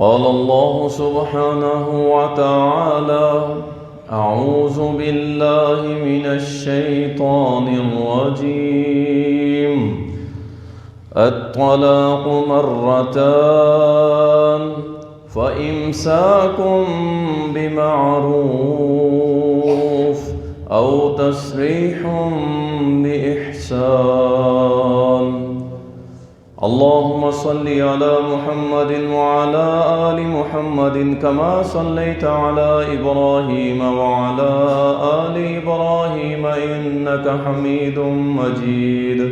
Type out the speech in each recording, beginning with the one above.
قال الله سبحانه وتعالى: أعوذ بالله من الشيطان الرجيم. الطلاق مرتان فإمساك بمعروف أو تسريح بإحسان. اللهم صل على محمد وعلى آل محمد كما صليت على إبراهيم وعلى آل إبراهيم إنك حميد مجيد.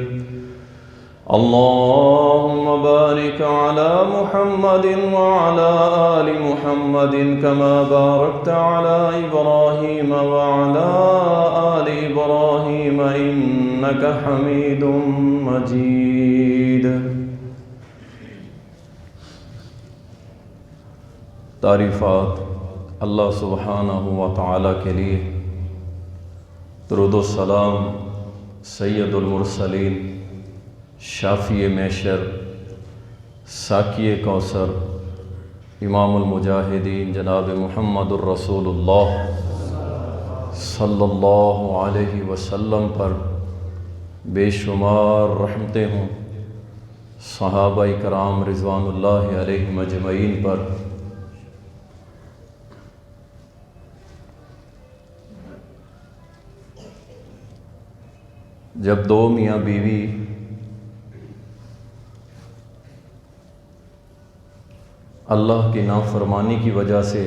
اللهم بارك على محمد وعلى آل محمد كما باركت على إبراهيم وعلى آل إبراهيم إنك حميد مجيد. تعریفات اللہ سبحانہ و تعالیٰ کے لیے، درود و سلام سید المرسلین، شافی محشر، ساقی کوثر، امام المجاہدین جناب محمد الرسول اللہ صلی اللہ علیہ وسلم پر بے شمار رحمتیں ہوں، صحابہ کرام رضوان اللہ علیہم اجمعین پر۔ جب دو میاں بیوی اللہ کی نافرمانی کی وجہ سے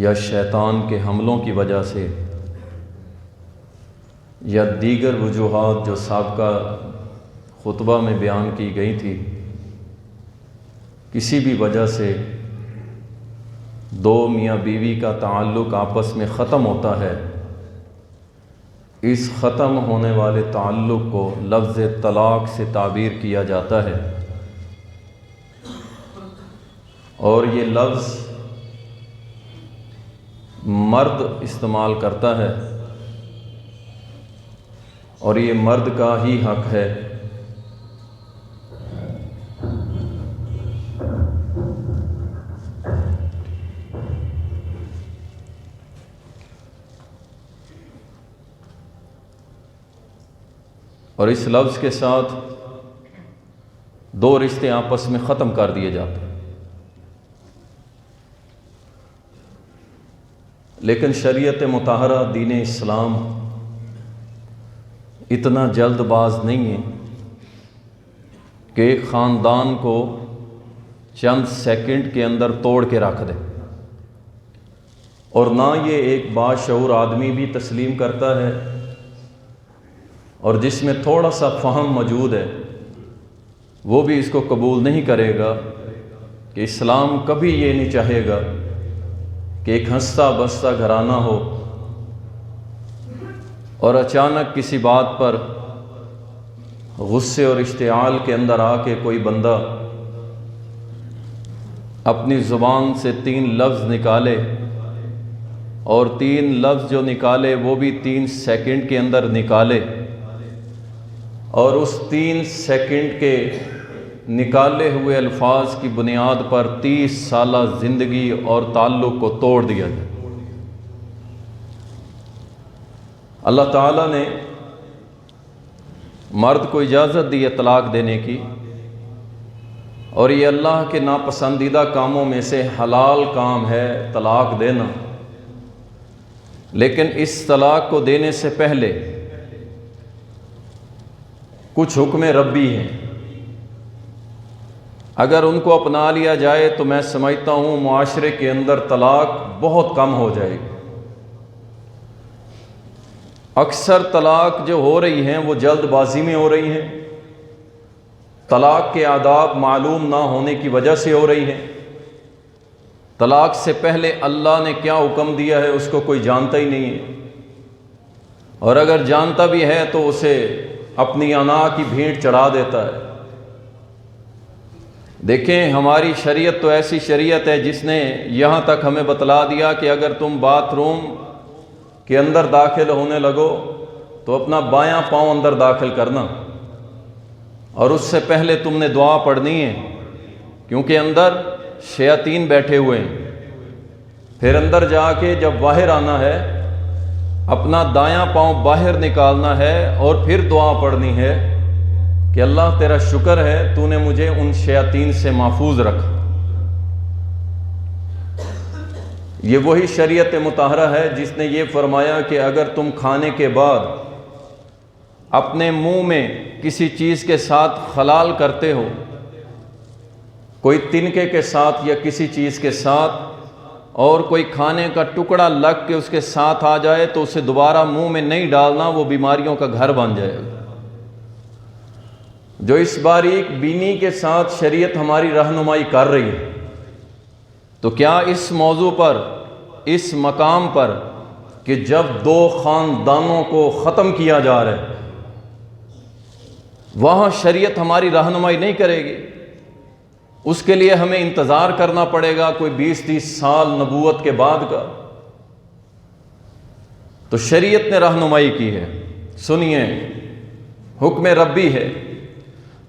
یا شیطان کے حملوں کی وجہ سے یا دیگر وجوہات جو سابقہ خطبہ میں بیان کی گئی تھی، کسی بھی وجہ سے دو میاں بیوی کا تعلق آپس میں ختم ہوتا ہے، اس ختم ہونے والے تعلق کو لفظ طلاق سے تعبیر کیا جاتا ہے، اور یہ لفظ مرد استعمال کرتا ہے، اور یہ مرد کا ہی حق ہے۔ اور اس لفظ کے ساتھ دو رشتے آپس میں ختم کر دیے جاتے ہیں، لیکن شریعت مطہرہ دین اسلام اتنا جلد باز نہیں ہے کہ ایک خاندان کو چند سیکنڈ کے اندر توڑ کے رکھ دے، اور نہ یہ ایک باشعور آدمی بھی تسلیم کرتا ہے، اور جس میں تھوڑا سا فہم موجود ہے وہ بھی اس کو قبول نہیں کرے گا کہ اسلام کبھی یہ نہیں چاہے گا کہ ایک ہنستا بستا گھرانہ ہو اور اچانک کسی بات پر غصے اور اشتعال کے اندر آ کے کوئی بندہ اپنی زبان سے 3 لفظ نکالے، اور 3 لفظ جو نکالے وہ بھی 3 سیکنڈ کے اندر نکالے، اور اس 3 سیکنڈ کے نکالے ہوئے الفاظ کی بنیاد پر 30 سالہ زندگی اور تعلق کو توڑ دیا جائے۔ اللہ تعالیٰ نے مرد کو اجازت دی ہے طلاق دینے کی، اور یہ اللہ کے ناپسندیدہ کاموں میں سے حلال کام ہے طلاق دینا، لیکن اس طلاق کو دینے سے پہلے کچھ حکم ربی ہیں، اگر ان کو اپنا لیا جائے تو میں سمجھتا ہوں معاشرے کے اندر طلاق بہت کم ہو جائے گی۔ اکثر طلاق جو ہو رہی ہیں وہ جلد بازی میں ہو رہی ہیں، طلاق کے آداب معلوم نہ ہونے کی وجہ سے ہو رہی ہیں، طلاق سے پہلے اللہ نے کیا حکم دیا ہے اس کو کوئی جانتا ہی نہیں ہے، اور اگر جانتا بھی ہے تو اسے اپنی انا کی بھیڑ چڑھا دیتا ہے۔ دیکھیں، ہماری شریعت تو ایسی شریعت ہے جس نے یہاں تک ہمیں بتلا دیا کہ اگر تم باتھ روم کے اندر داخل ہونے لگو تو اپنا بایاں پاؤں اندر داخل کرنا، اور اس سے پہلے تم نے دعا پڑھنی ہے کیونکہ اندر شیاطین بیٹھے ہوئے ہیں۔ پھر اندر جا کے جب باہر آنا ہے، اپنا دایاں پاؤں باہر نکالنا ہے اور پھر دعا پڑھنی ہے کہ اللہ تیرا شکر ہے تو نے مجھے ان شیاطین سے محفوظ رکھا۔ یہ وہی شریعت مطہرہ ہے جس نے یہ فرمایا کہ اگر تم کھانے کے بعد اپنے منہ میں کسی چیز کے ساتھ خلال کرتے ہو، کوئی تنکے کے ساتھ یا کسی چیز کے ساتھ، اور کوئی کھانے کا ٹکڑا لگ کے اس کے ساتھ آ جائے تو اسے دوبارہ منہ میں نہیں ڈالنا، وہ بیماریوں کا گھر بن جائے گا۔ جو اس باریک بینی کے ساتھ شریعت ہماری رہنمائی کر رہی ہے، تو کیا اس موضوع پر، اس مقام پر کہ جب دو خاندانوں کو ختم کیا جا رہا ہے، وہاں شریعت ہماری رہنمائی نہیں کرے گی؟ اس کے لیے ہمیں انتظار کرنا پڑے گا کوئی 20-30 سال نبوت کے بعد کا۔ تو شریعت نے رہنمائی کی ہے، سنیے، حکم ربی ہے،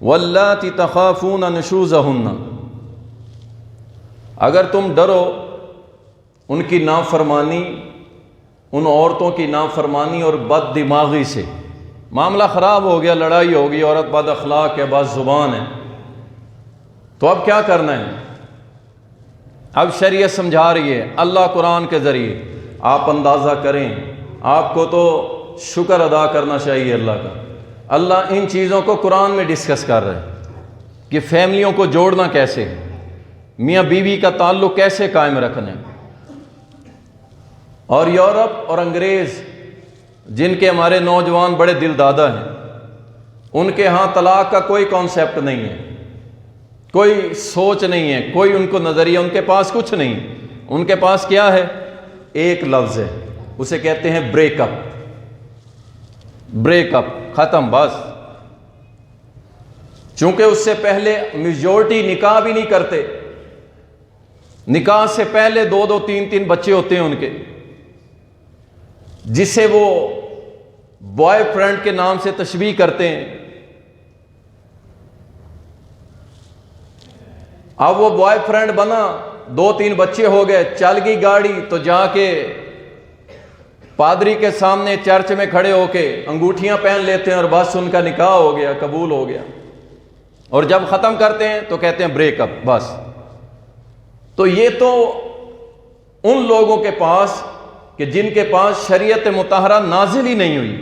واللاتی تخافون نشوزہن، اگر تم ڈرو ان کی نافرمانی، ان عورتوں کی نافرمانی اور بد دماغی سے، معاملہ خراب ہو گیا، لڑائی ہو گئی، عورت بد اخلاق ہے، بد زبان ہے، تو اب کیا کرنا ہے؟ اب شریعت سمجھا رہی ہے اللہ قرآن کے ذریعے۔ آپ اندازہ کریں، آپ کو تو شکر ادا کرنا چاہیے اللہ کا، اللہ ان چیزوں کو قرآن میں ڈسکس کر رہے ہیں کہ فیملیوں کو جوڑنا کیسے ہے، میاں بیوی کا تعلق کیسے قائم رکھنا ہے۔ اور یورپ اور انگریز، جن کے ہمارے نوجوان بڑے دل دادا ہیں، ان کے ہاں طلاق کا کوئی کانسیپٹ نہیں ہے، کوئی سوچ نہیں ہے، کوئی ان کو نظریہ، ان کے پاس کچھ نہیں، ان کے پاس کیا ہے؟ ایک لفظ ہے، اسے کہتے ہیں بریک اپ۔ بریک اپ، ختم، بس۔ چونکہ اس سے پہلے میجورٹی نکاح بھی نہیں کرتے، نکاح سے پہلے 2-2 3-3 بچے ہوتے ہیں ان کے، جسے وہ بوائے فرینڈ کے نام سے تشبیہ کرتے ہیں۔ اب وہ بوائے فرینڈ بنا، 2-3 بچے ہو گئے، چل گئی گاڑی، تو جا کے پادری کے سامنے چرچ میں کھڑے ہو کے انگوٹھیاں پہن لیتے ہیں اور بس ان کا نکاح ہو گیا، قبول ہو گیا۔ اور جب ختم کرتے ہیں تو کہتے ہیں بریک اپ، بس۔ تو یہ تو ان لوگوں کے پاس کہ جن کے پاس شریعت مطہرہ نازل ہی نہیں ہوئی،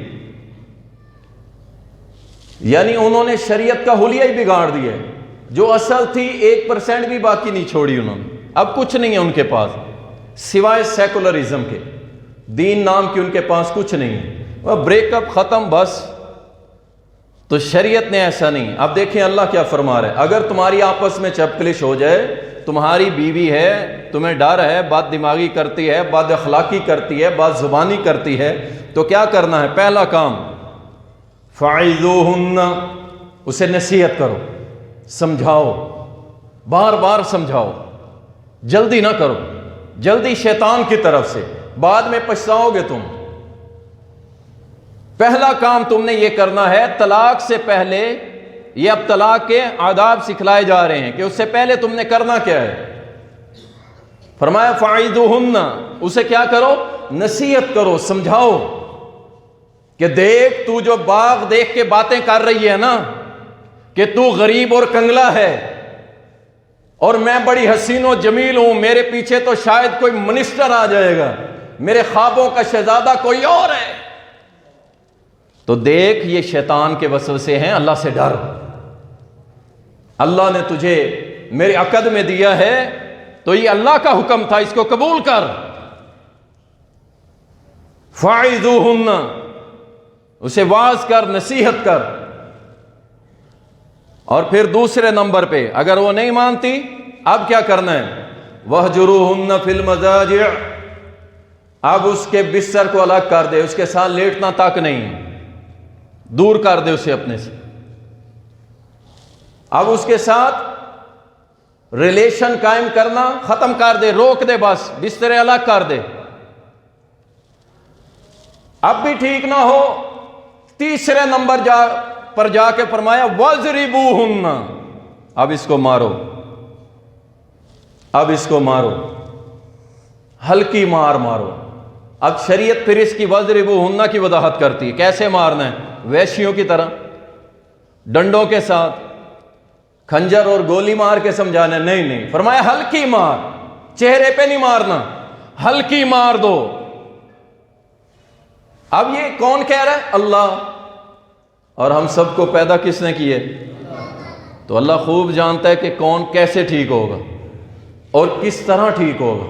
یعنی انہوں نے شریعت کا حلیہ ہی بگاڑ دیا ہے، جو اصل تھی 1% بھی باقی نہیں چھوڑی انہوں نے۔ اب کچھ نہیں ہے ان کے پاس سوائے سیکولرزم کے، دین نام کی ان کے پاس کچھ نہیں ہے، وہ بریک اپ، ختم، بس۔ تو شریعت نے ایسا نہیں۔ اب دیکھیں اللہ کیا فرما رہا ہے، اگر تمہاری آپس میں چپکلش ہو جائے، تمہاری بیوی ہے، تمہیں ڈر ہے، بد دماغی کرتی ہے، بد اخلاقی کرتی ہے، بد زبانی کرتی ہے، تو کیا کرنا ہے؟ پہلا کام، فَعِظُوهُنَّ، اسے نصیحت کرو، سمجھاؤ، بار بار سمجھاؤ، جلدی نہ کرو، جلدی شیطان کی طرف سے، بعد میں پچھتاؤ گے تم۔ پہلا کام تم نے یہ کرنا ہے، طلاق سے پہلے، یہ اب طلاق کے آداب سکھلائے جا رہے ہیں کہ اس سے پہلے تم نے کرنا کیا ہے۔ فرمایا فَعِظُوهُنَّ، اسے کیا کرو؟ نصیحت کرو، سمجھاؤ کہ دیکھ تو جو باغ دیکھ کے باتیں کر رہی ہے نا، کہ تو غریب اور کنگلا ہے اور میں بڑی حسین و جمیل ہوں، میرے پیچھے تو شاید کوئی منسٹر آ جائے گا، میرے خوابوں کا شہزادہ کوئی اور ہے، تو دیکھ یہ شیطان کے وسوسے ہیں، اللہ سے ڈر۔ اللہ نے تجھے میرے عقد میں دیا ہے تو یہ اللہ کا حکم تھا، اس کو قبول کر۔ فَعِظُوهُنَّ، اسے واعظ کر، نصیحت کر۔ اور پھر دوسرے نمبر پہ اگر وہ نہیں مانتی، اب کیا کرنا ہے؟ وَاهْجُرُوهُنَّ فِي الْمَضَاجِعِ، اب اس کے بستر کو الگ کر دے، اس کے ساتھ لیٹنا تک نہیں، دور کر دے اسے اپنے سے۔ اب اس کے ساتھ ریلیشن قائم کرنا ختم کر دے، روک دے، بس بستر الگ کر دے۔ اب بھی ٹھیک نہ ہو، تیسرے نمبر پر جا کے فرمایا وَاضْرِبُوهُنَّ، اب اس کو مارو، اب اس کو مارو، ہلکی مار مارو۔ اب شریعت پھر اس کی وَاضْرِبُوهُنَّ کی وضاحت کرتی ہے، کیسے مارنا ہے؟ ویشیوں کی طرح ڈنڈوں کے ساتھ، کھنجر اور گولی مار کے سمجھانا؟ نہیں، فرمایا ہلکی مار، چہرے پہ نہیں مارنا، ہلکی مار دو۔ اب یہ کون کہہ رہا ہے؟ اللہ۔ اور ہم سب کو پیدا کس نے کیے؟ تو اللہ خوب جانتا ہے کہ کون کیسے ٹھیک ہوگا اور کس طرح ٹھیک ہوگا۔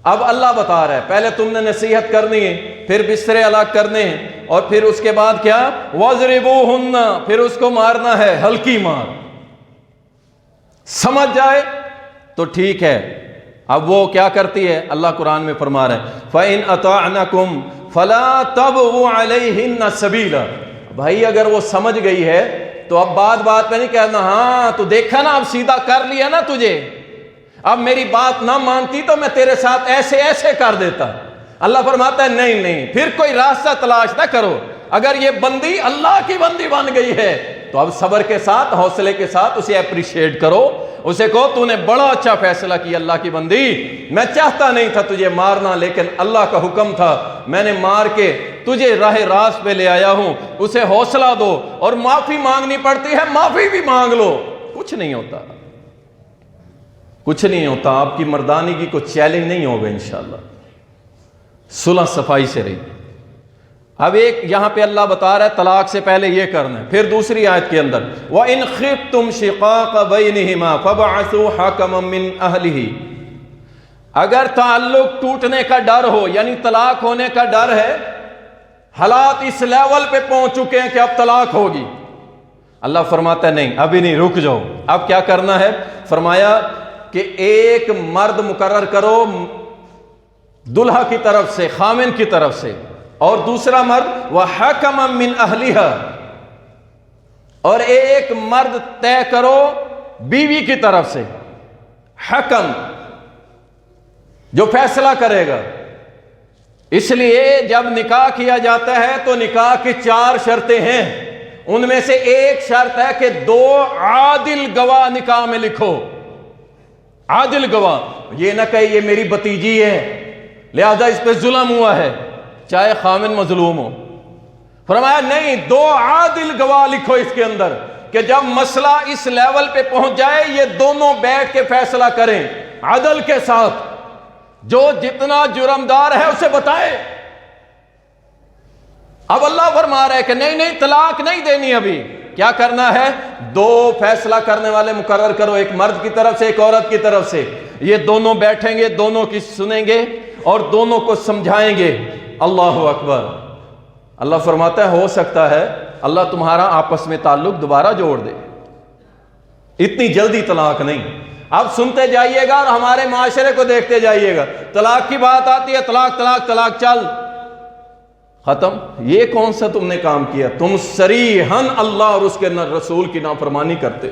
اب اللہ بتا رہا ہے پہلے تم نے نصیحت کرنی ہے، پھر بسترے الگ کرنے ہیں، اور پھر اس کے بعد کیا؟ وَاضْرِبُوهُنَّ، پھر اس کو مارنا ہے ہلکی مار۔ سمجھ جائے تو ٹھیک ہے۔ اب وہ کیا کرتی ہے؟ اللہ قرآن میں فرما رہا ہے فَإِنْ أَطَعْنَكُمْ فَلَا تَبْغُوا عَلَيْهِنَّ سَبِيلًا۔ بھائی اگر وہ سمجھ گئی ہے تو اب بات پہ نہیں کہنا ہاں تو دیکھا نا اب سیدھا کر لیا نا تجھے، اب میری بات نہ مانتی تو میں تیرے ساتھ ایسے کر دیتا۔ اللہ فرماتا ہے نہیں، پھر کوئی راستہ تلاش نہ کرو۔ اگر یہ بندی اللہ کی بندی بن گئی ہے تو اب صبر کے ساتھ، حوصلے کے ساتھ اسے اپریشیٹ کرو، اسے کہو تو نے بڑا اچھا فیصلہ کیا اللہ کی بندی، میں چاہتا نہیں تھا تجھے مارنا لیکن اللہ کا حکم تھا، میں نے مار کے تجھے راہ راست پہ لے آیا ہوں۔ اسے حوصلہ دو، اور معافی مانگنی پڑتی ہے معافی بھی مانگ لو، کچھ نہیں ہوتا، کچھ نہیں ہوتا۔ آپ کی مردانگی کو چیلنج نہیں ہوگا انشاءاللہ، صلح صفائی سے رہی۔ اب ایک یہاں پہ اللہ بتا رہا ہے طلاق سے پہلے یہ کرنا ہے، پھر دوسری آیت کے اندر وَإِنْ خِفْتُمْ شِقَاقَ بَيْنِهِمَا فَابْعَثُوا حَكَمًا مِّنْ أَهْلِهِ، اگر تعلق ٹوٹنے کا ڈر ہو، یعنی طلاق ہونے کا ڈر ہے، حالات اس لیول پہ پہنچ چکے ہیں کہ اب طلاق ہوگی، اللہ فرماتا ہے نہیں ابھی نہیں، رک جاؤ۔ اب کیا کرنا ہے؟ فرمایا کہ ایک مرد مقرر کرو دلہا کی طرف سے، خامن کی طرف سے، اور دوسرا مرد وَحَكَمًا مِّنْ أَهْلِهَا، اور ایک مرد طے کرو بیوی کی طرف سے، حکم جو فیصلہ کرے گا۔ اس لیے جب نکاح کیا جاتا ہے تو نکاح کی 4 شرطیں ہیں، ان میں سے ایک شرط ہے کہ 2 عادل گواہ نکاح میں لکھو۔ عادل گواہ، یہ نہ کہے یہ میری بھتیجی ہے لہذا اس پہ ظلم ہوا ہے، چاہے خامن مظلوم ہو۔ فرمایا نہیں، 2 عادل گواہ لکھو اس کے اندر کہ جب مسئلہ اس لیول پہ پہنچ جائے یہ دونوں بیٹھ کے فیصلہ کریں عدل کے ساتھ، جو جتنا جرمدار ہے اسے بتائے۔ اب اللہ فرما رہا ہے کہ نہیں طلاق نہیں دینی، ابھی کیا کرنا ہے؟ 2 فیصلہ کرنے والے مقرر کرو، ایک مرد کی طرف سے ایک عورت کی طرف سے، یہ دونوں بیٹھیں گے، دونوں کی سنیں گے اور دونوں کو سمجھائیں گے۔ اللہ اکبر۔ اللہ فرماتا ہے ہو سکتا ہے اللہ تمہارا آپس میں تعلق دوبارہ جوڑ دے، اتنی جلدی طلاق نہیں۔ اب سنتے جائیے گا اور ہمارے معاشرے کو دیکھتے جائیے گا، طلاق کی بات آتی ہے طلاق چل ختم۔ یہ کون سا تم نے کام کیا؟ تم صریحاً اللہ اور اس کے رسول کی نافرمانی کرتے۔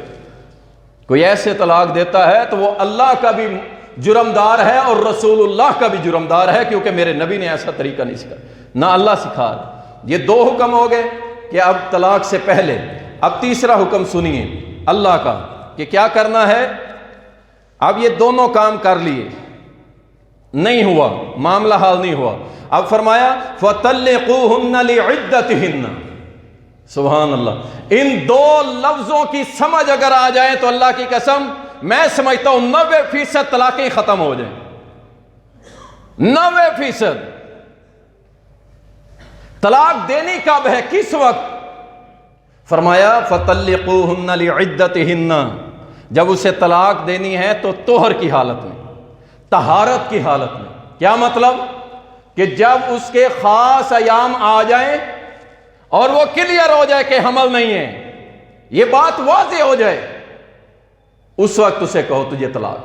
کوئی ایسے طلاق دیتا ہے تو وہ اللہ کا بھی جرمدار ہے اور رسول اللہ کا بھی جرمدار ہے، کیونکہ میرے نبی نے ایسا طریقہ نہیں سکھایا، نہ اللہ سکھا رہا۔ یہ 2 حکم ہو گئے کہ اب طلاق سے پہلے۔ اب تیسرا حکم سنیے اللہ کا کہ کیا کرنا ہے۔ اب یہ دونوں کام کر لیے، نہیں ہوا، معاملہ حل نہیں ہوا، اب فرمایا فَطَلِّقُوهُنَّ لِعِدَّتِهِنَّ۔ سبحان اللہ۔ ان 2 لفظوں کی سمجھ اگر آ جائے تو اللہ کی قسم میں سمجھتا ہوں 90% طلاقیں ختم ہو جائیں، 90%۔ طلاق دینی کب ہے، کس وقت؟ فرمایا فَطَلِّقُوهُنَّ لِعِدَّتِهِنَّ، جب اسے طلاق دینی ہے تو طہر کی حالت میں، طہارت کی حالت میں۔ کیا مطلب؟ کہ جب اس کے خاص ایام آ جائیں اور وہ کلیئر ہو جائے کہ حمل نہیں ہے، یہ بات واضح ہو جائے، اس وقت اسے کہو تجھے طلاق،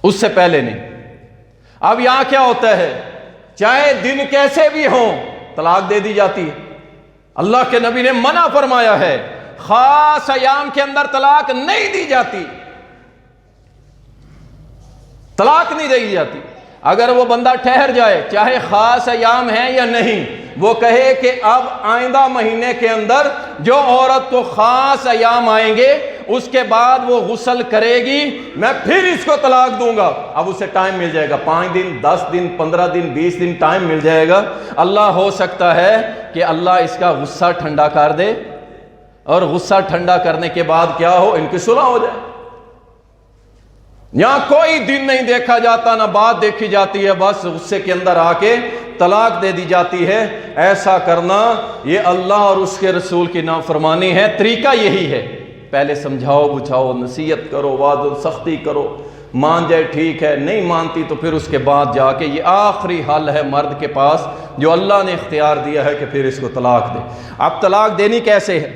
اس سے پہلے نہیں۔ اب یہاں کیا ہوتا ہے، چاہے دن کیسے بھی ہوں طلاق دے دی جاتی ہے۔ اللہ کے نبی نے منع فرمایا ہے، خاص ایام کے اندر طلاق نہیں دی جاتی، طلاق نہیں دی جاتی۔ اگر وہ بندہ ٹھہر جائے، چاہے خاص ایام ہیں یا نہیں، وہ کہے کہ اب آئندہ مہینے کے اندر جو عورت کو خاص ایام آئیں گے اس کے بعد وہ غسل کرے گی، میں پھر اس کو طلاق دوں گا۔ اب اسے ٹائم مل جائے گا، 5 دن 10 دن 15 دن 20 دن ٹائم مل جائے گا۔ اللہ ہو سکتا ہے کہ اللہ اس کا غصہ ٹھنڈا کر دے، اور غصہ ٹھنڈا کرنے کے بعد کیا ہو، ان کی صلح ہو جائے۔ یہاں کوئی دن نہیں دیکھا جاتا، نہ بات دیکھی جاتی ہے، بس غصے کے اندر آ کے طلاق دے دی جاتی ہے۔ ایسا کرنا یہ اللہ اور اس کے رسول کی نافرمانی ہے۔ طریقہ یہی ہے، پہلے سمجھاؤ بجھاؤ، نصیحت کرو، وعظ و سختی کرو، مان جائے ٹھیک ہے، نہیں مانتی تو پھر اس کے بعد جا کے، یہ آخری حل ہے مرد کے پاس جو اللہ نے اختیار دیا ہے کہ پھر اس کو طلاق دے۔ اب طلاق دینی کیسے ہے؟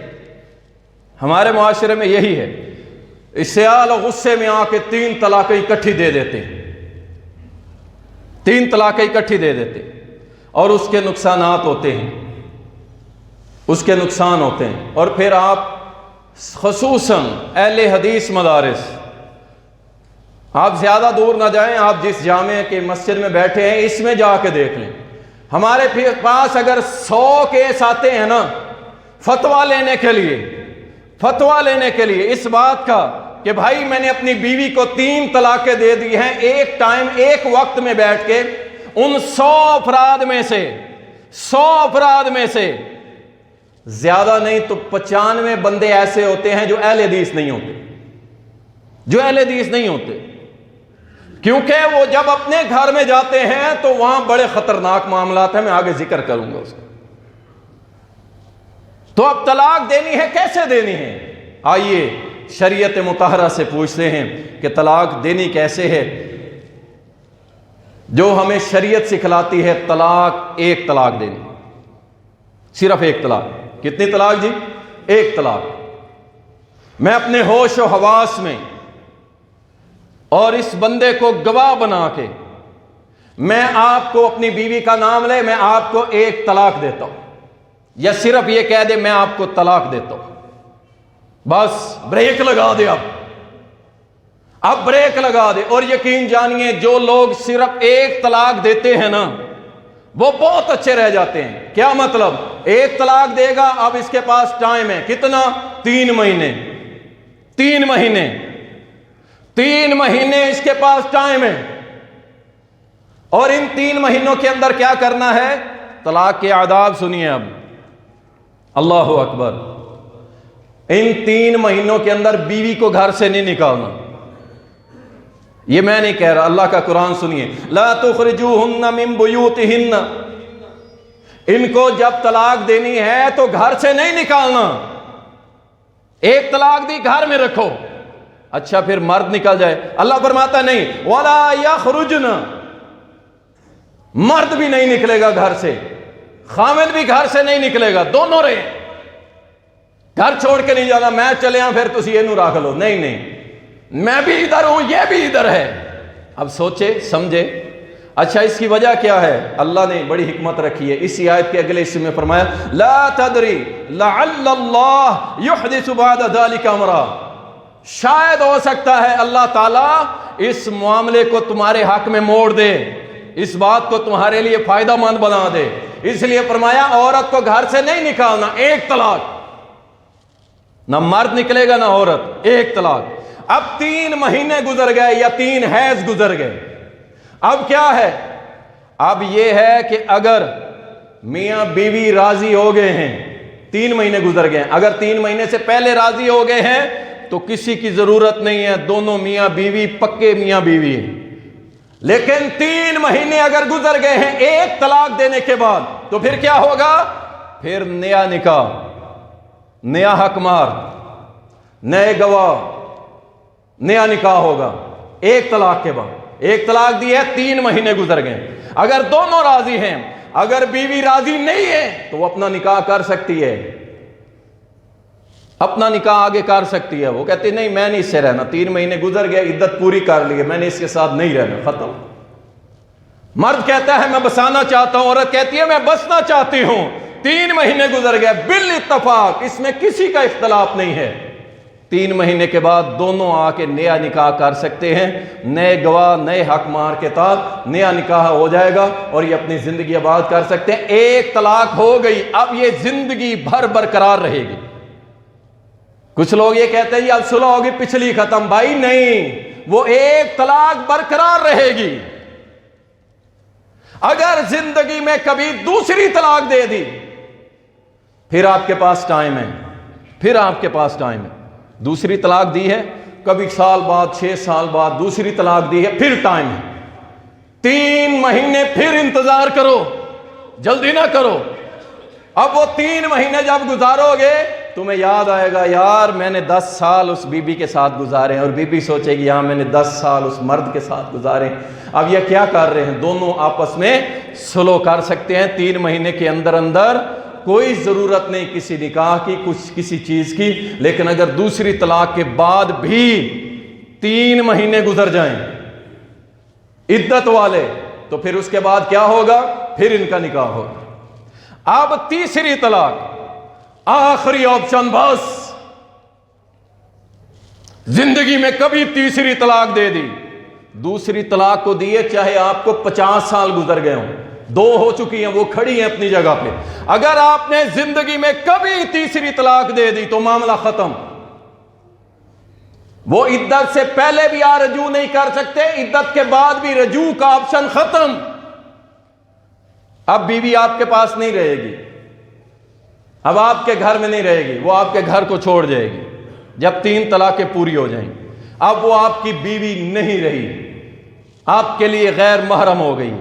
ہمارے معاشرے میں یہی ہے، استعال اور غصے میں آ کے 3 طلاقیں اکٹھی دے دیتے ہیں، 3 طلاقیں اکٹھی دے دیتے ہیں، اور اس کے نقصانات ہوتے ہیں، اس کے نقصان ہوتے ہیں۔ اور پھر آپ خصوصاً اہل حدیث مدارس، آپ زیادہ دور نہ جائیں، آپ جس جامع کے مسجد میں بیٹھے ہیں اس میں جا کے دیکھ لیں، ہمارے پاس اگر 100 کیس آتے ہیں نا فتویٰ لینے کے لیے اس بات کا کہ بھائی میں نے اپنی بیوی کو 3 طلاقیں دے دی ہیں، ایک ٹائم ایک وقت میں بیٹھ کے، ان 100 افراد میں سے زیادہ نہیں تو 95 بندے ایسے ہوتے ہیں جو اہل حدیث نہیں ہوتے، کیونکہ وہ جب اپنے گھر میں جاتے ہیں تو وہاں بڑے خطرناک معاملات ہیں، میں آگے ذکر کروں گا اس کا۔ تو اب طلاق دینی ہے، کیسے دینی ہے؟ آئیے شریعت مطہرہ سے پوچھتے ہیں کہ طلاق دینی کیسے ہے۔ جو ہمیں شریعت سکھلاتی ہے، ایک طلاق دینی، صرف ایک طلاق۔ کتنی طلاق جی؟ ایک طلاق۔ میں اپنے ہوش و حواس میں اور اس بندے کو گواہ بنا کے، میں آپ کو اپنی بیوی کا نام لے، میں آپ کو ایک طلاق دیتا ہوں، یا صرف یہ کہہ دے میں آپ کو طلاق دیتا ہوں، بس بریک لگا دے، اب بریک لگا دے۔ اور یقین جانیے جو لوگ صرف ایک طلاق دیتے ہیں نا وہ بہت اچھے رہ جاتے ہیں۔ کیا مطلب؟ ایک طلاق دے گا، اب اس کے پاس ٹائم ہے کتنا؟ 3 مہینے 3 مہینے اس کے پاس ٹائم ہے، اور ان 3 مہینوں کے اندر کیا کرنا ہے؟ طلاق کے آداب سنیے اب، اللہ اکبر۔ ان 3 مہینوں کے اندر بیوی کو گھر سے نہیں نکالنا، یہ میں نہیں کہہ رہا، اللہ کا قرآن سنیے، لا تخرجوہن من بیوتہن، ان کو جب طلاق دینی ہے تو گھر سے نہیں نکالنا۔ ایک طلاق دی، گھر میں رکھو، اچھا پھر مرد نکل جائے، اللہ فرماتا نہیں، ولا یخرجن، مرد بھی نہیں نکلے گا گھر سے، خامد بھی گھر سے نہیں نکلے گا، دونوں رہے، گھر چھوڑ کے نہیں جانا میں چلے ہاں پھر تسی اینو رکھ لو، نہیں، میں بھی ادھر ہوں یہ بھی ادھر ہے۔ اب سوچے سمجھے، اچھا اس کی وجہ کیا ہے؟ اللہ نے بڑی حکمت رکھی ہے، اسی آیت کے اگلے حصے میں فرمایا لا تدری لعل اللہ یحدث بعد ذلک امرا، شاید ہو سکتا ہے اللہ تعالیٰ اس معاملے کو تمہارے حق میں موڑ دے، اس بات کو تمہارے لیے فائدہ مند بنا دے، اس لیے فرمایا عورت کو گھر سے نہیں نکالنا، ایک طلاق، نہ مرد نکلے گا نہ عورت، ایک طلاق۔ اب 3 مہینے گزر گئے یا 3 حیض گزر گئے، اب کیا ہے؟ اب یہ ہے کہ اگر میاں بیوی راضی ہو گئے ہیں، 3 مہینے گزر گئے ہیں، اگر 3 مہینے سے پہلے راضی ہو گئے ہیں تو کسی کی ضرورت نہیں ہے، دونوں میاں بیوی پکے میاں بیوی ہیں۔ لیکن 3 مہینے اگر گزر گئے ہیں ایک طلاق دینے کے بعد تو پھر کیا ہوگا؟ پھر نیا نکاح، نیا حق مار، نئے گواہ، نیا نکاح ہوگا ایک طلاق کے بعد۔ ایک طلاق دی ہے، 3 مہینے گزر گئے، اگر دونوں راضی ہیں، اگر بیوی راضی نہیں ہے تو وہ اپنا نکاح کر سکتی ہے، اپنا نکاح آگے کر سکتی ہے۔ وہ کہتی نہیں میں نہیں اس سے رہنا، 3 مہینے گزر گئے، عدت پوری کر لی ہے، میں نے اس کے ساتھ نہیں رہنا، ختم۔ مرد کہتا ہے میں بسانا چاہتا ہوں، عورت کہتی ہے میں بسنا چاہتی ہوں، 3 مہینے گزر گئے بالاتفاق، اس میں کسی کا اختلاف نہیں ہے، 3 مہینے کے بعد دونوں آ کے نیا نکاح کر سکتے ہیں، نئے گواہ نئے حق مار کے ساتھ نیا نکاح ہو جائے گا اور یہ اپنی زندگی آباد کر سکتے ہیں۔ ایک طلاق ہو گئی، اب یہ زندگی بھر برقرار رہے گی، کچھ لوگ یہ کہتے ہیں جی اب صلح ہوگی پچھلی ختم. بھائی نہیں، وہ ایک طلاق برقرار رہے گی. اگر زندگی میں کبھی دوسری طلاق دے دی پھر آپ کے پاس ٹائم ہے، پھر آپ کے پاس ٹائم ہے. دوسری طلاق دی ہے، کبھی سال بعد 6 سال بعد دوسری طلاق دی ہے، پھر ٹائم ہے. 3 مہینے پھر انتظار کرو، جلدی نہ کرو. اب وہ 3 مہینے جب گزارو گے تمہیں یاد آئے گا یار میں نے 10 سال اس بی بی کے ساتھ گزارے ہیں، اور بی بی سوچے گی ہاں میں نے 10 سال اس مرد کے ساتھ گزارے ہیں. اب یہ کیا کر رہے ہیں؟ دونوں آپس میں صلح کر سکتے ہیں 3 مہینے کے اندر اندر. کوئی ضرورت نہیں کسی نکاح کی، کسی چیز کی. لیکن اگر دوسری طلاق کے بعد بھی 3 مہینے گزر جائیں عدت والے تو پھر اس کے بعد کیا ہوگا؟ پھر ان کا نکاح ہوگا. اب تیسری طلاق، آخری آپشن. بس زندگی میں کبھی تیسری طلاق دے دی، دوسری طلاق کو دیے چاہے آپ کو 50 سال گزر گئے ہوں، 2 ہو چکی ہیں وہ کھڑی ہیں اپنی جگہ پہ. اگر آپ نے زندگی میں کبھی تیسری طلاق دے دی تو معاملہ ختم. وہ عدت سے پہلے بھی رجوع نہیں کر سکتے، عدت کے بعد بھی رجوع کا آپشن ختم. اب بیوی آپ کے پاس نہیں رہے گی، اب آپ کے گھر میں نہیں رہے گی، وہ آپ کے گھر کو چھوڑ جائے گی جب 3 طلاقیں پوری ہو جائیں. اب وہ آپ کی بیوی نہیں رہی، آپ کے لیے غیر محرم ہو گئی،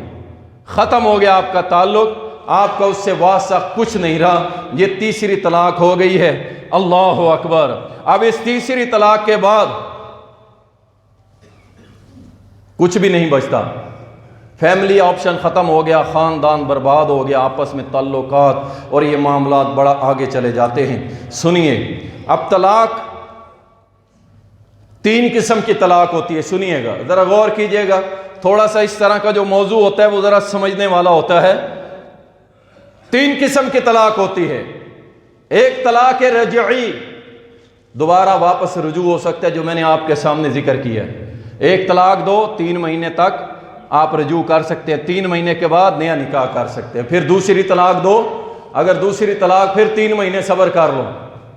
ختم ہو گیا آپ کا تعلق، آپ کا اس سے واسطہ کچھ نہیں رہا. یہ تیسری طلاق ہو گئی ہے. اللہ اکبر. اب اس تیسری طلاق کے بعد کچھ بھی نہیں بچتا. فیملی آپشن ختم ہو گیا، خاندان برباد ہو گیا، آپس میں تعلقات اور یہ معاملات بڑا آگے چلے جاتے ہیں. سنیے، اب طلاق 3 قسم کی طلاق ہوتی ہے. سنیے گا، ذرا غور کیجئے گا. تھوڑا سا اس طرح کا جو موضوع ہوتا ہے وہ ذرا سمجھنے والا ہوتا ہے. 3 قسم کی طلاق ہوتی ہے. ایک طلاق رجعی، دوبارہ واپس رجوع ہو سکتا ہے، جو میں نے آپ کے سامنے ذکر کیا ہے. ایک طلاق دو، 3 مہینے تک آپ رجوع کر سکتے ہیں، 3 مہینے کے بعد نیا نکاح کر سکتے ہیں. پھر دوسری طلاق دو، اگر دوسری طلاق پھر 3 مہینے صبر کر لو،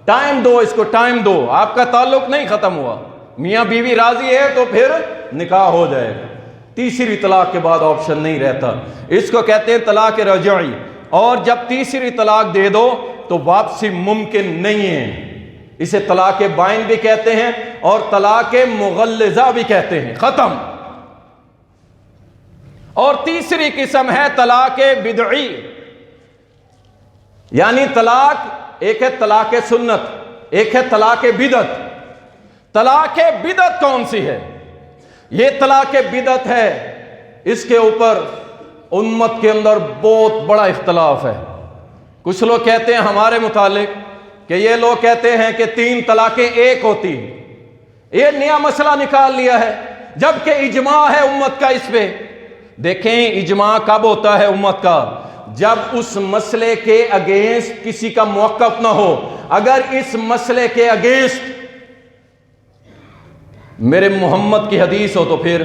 ٹائم دو، اس کو ٹائم دو. آپ کا تعلق نہیں ختم ہوا، میاں بیوی راضی ہے تو پھر نکاح ہو جائے گا. تیسری طلاق کے بعد آپشن نہیں رہتا. اس کو کہتے ہیں طلاق رجعی. اور جب تیسری طلاق دے دو تو واپسی ممکن نہیں ہے. اسے طلاق بائن بھی کہتے ہیں اور طلاق مغلظہ بھی کہتے ہیں. ختم. اور تیسری قسم ہے طلاق بدعی، یعنی طلاق، ایک ہے طلاق سنت، ایک ہے طلاق بدعت. طلاق بدعت کون سی ہے؟ یہ طلاق بدعت ہے، اس کے اوپر امت کے اندر بہت بڑا اختلاف ہے. کچھ لوگ کہتے ہیں ہمارے متعلق کہ یہ لوگ کہتے ہیں کہ 3 طلاقیں ایک ہوتی. یہ نیا مسئلہ نکال لیا ہے جبکہ اجماع ہے امت کا اس پہ. دیکھیں اجماع کب ہوتا ہے امت کا؟ جب اس مسئلے کے اگینسٹ کسی کا موقف نہ ہو. اگر اس مسئلے کے اگینسٹ میرے محمد کی حدیث ہو تو پھر